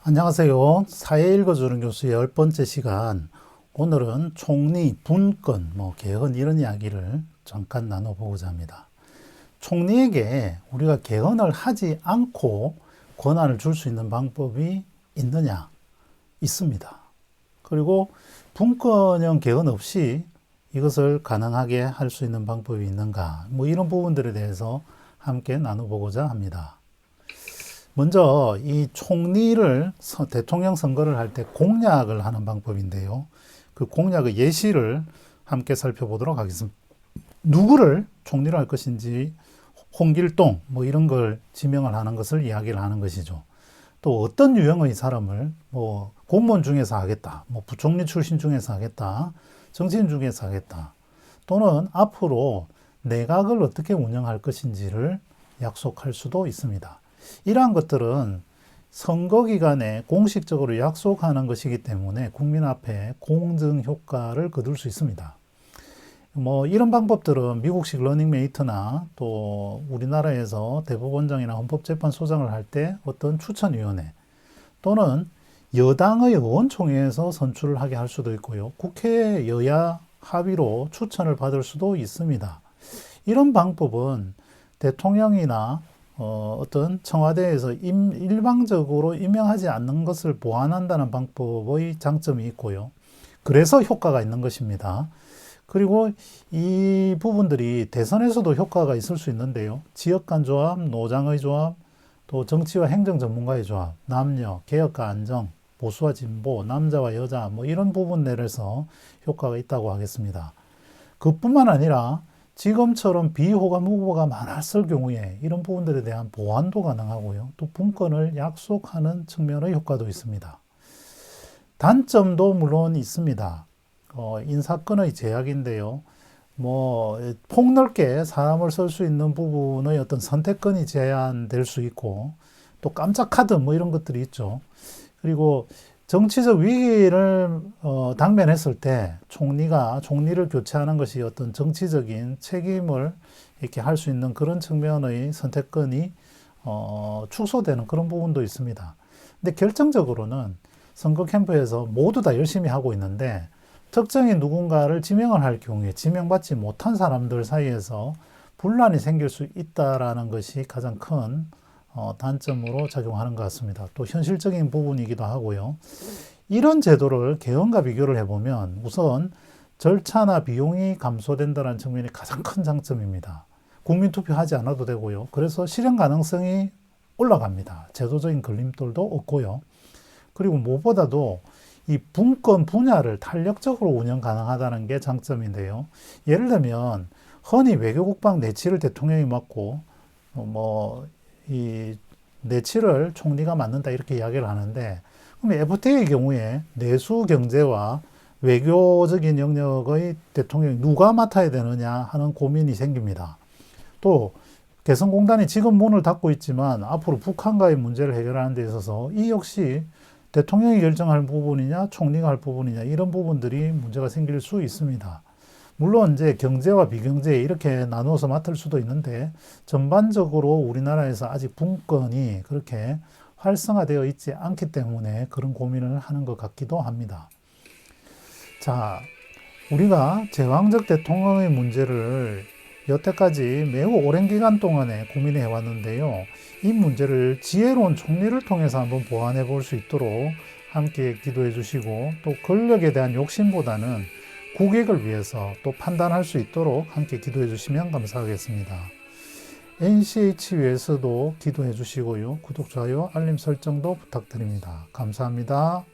안녕하세요. 사회 읽어주는 교수의 10번째 시간. 오늘은 총리, 분권, 개헌 이런 이야기를 잠깐 나눠보고자 합니다. 총리에게 우리가 개헌을 하지 않고 권한을 줄 수 있는 방법이 있느냐? 있습니다. 그리고 분권형 개헌 없이 이것을 가능하게 할 수 있는 방법이 있는가? 이런 부분들에 대해서 함께 나눠보고자 합니다. 먼저 이 총리를 대통령 선거를 할 때 공약을 하는 방법인데요. 그 공약의 예시를 함께 살펴보도록 하겠습니다. 누구를 총리로 할 것인지 홍길동 이런 걸 지명을 하는 것을 이야기를 하는 것이죠. 또 어떤 유형의 사람을 공무원 중에서 하겠다, 부총리 출신 중에서 하겠다, 정치인 중에서 하겠다, 또는 앞으로 내각을 어떻게 운영할 것인지를 약속할 수도 있습니다. 이러한 것들은 선거 기간에 공식적으로 약속하는 것이기 때문에 국민 앞에 공정 효과를 거둘 수 있습니다. 이런 방법들은 미국식 러닝메이트나 또 우리나라에서 대법원장이나 헌법재판소장을 할 때 어떤 추천위원회 또는 여당의 의원총회에서 선출을 하게 할 수도 있고요. 국회 여야 합의로 추천을 받을 수도 있습니다. 이런 방법은 대통령이나 어떤 청와대에서 일방적으로 임명하지 않는 것을 보완한다는 방법의 장점이 있고요. 그래서 효과가 있는 것입니다. 그리고 이 부분들이 대선에서도 효과가 있을 수 있는데요. 지역 간 조합, 노장의 조합, 또 정치와 행정 전문가의 조합, 남녀, 개혁과 안정, 보수와 진보, 남자와 여자 이런 부분 내에서 효과가 있다고 하겠습니다. 그뿐만 아니라 지금처럼 비호감 후보가 많았을 경우에 이런 부분들에 대한 보완도 가능하고요. 또 분권을 약속하는 측면의 효과도 있습니다. 단점도 물론 있습니다. 인사권의 제약인데요. 폭넓게 사람을 쓸 수 있는 부분의 어떤 선택권이 제한될 수 있고, 또 깜짝 카드 이런 것들이 있죠. 그리고 정치적 위기를 당면했을 때 총리를 교체하는 것이 어떤 정치적인 책임을 이렇게 할 수 있는 그런 측면의 선택권이 축소되는 그런 부분도 있습니다. 근데 결정적으로는 선거 캠프에서 모두 다 열심히 하고 있는데 특정인 누군가를 지명을 할 경우에 지명받지 못한 사람들 사이에서 분란이 생길 수 있다라는 것이 가장 큰 단점으로 작용하는 것 같습니다. 또 현실적인 부분이기도 하고요. 이런 제도를 개헌과 비교를 해보면 우선 절차나 비용이 감소된다는 측면이 가장 큰 장점입니다. 국민투표하지 않아도 되고요. 그래서 실현 가능성이 올라갑니다. 제도적인 걸림돌도 없고요. 그리고 무엇보다도 이 분권 분야를 탄력적으로 운영 가능하다는 게 장점인데요. 예를 들면 흔히 외교국방 내치를 대통령이 맡고 이 내치를 총리가 맡는다 이렇게 이야기를 하는데, 그럼 FTA의 경우에 내수 경제와 외교적인 영역의 대통령이 누가 맡아야 되느냐 하는 고민이 생깁니다. 또 개성공단이 지금 문을 닫고 있지만 앞으로 북한과의 문제를 해결하는 데 있어서 이 역시 대통령이 결정할 부분이냐 총리가 할 부분이냐 이런 부분들이 문제가 생길 수 있습니다. 물론 이제 경제와 비경제 이렇게 나누어서 맡을 수도 있는데 전반적으로 우리나라에서 아직 분권이 그렇게 활성화되어 있지 않기 때문에 그런 고민을 하는 것 같기도 합니다. 자, 우리가 제왕적 대통령의 문제를 여태까지 매우 오랜 기간 동안에 고민해 왔는데요. 이 문제를 지혜로운 총리를 통해서 한번 보완해 볼 수 있도록 함께 기도해 주시고, 또 권력에 대한 욕심보다는 국익을 위해서 또 판단할 수 있도록 함께 기도해 주시면 감사하겠습니다. NCH 위해서도 기도해 주시고요. 구독, 좋아요, 알림 설정도 부탁드립니다. 감사합니다.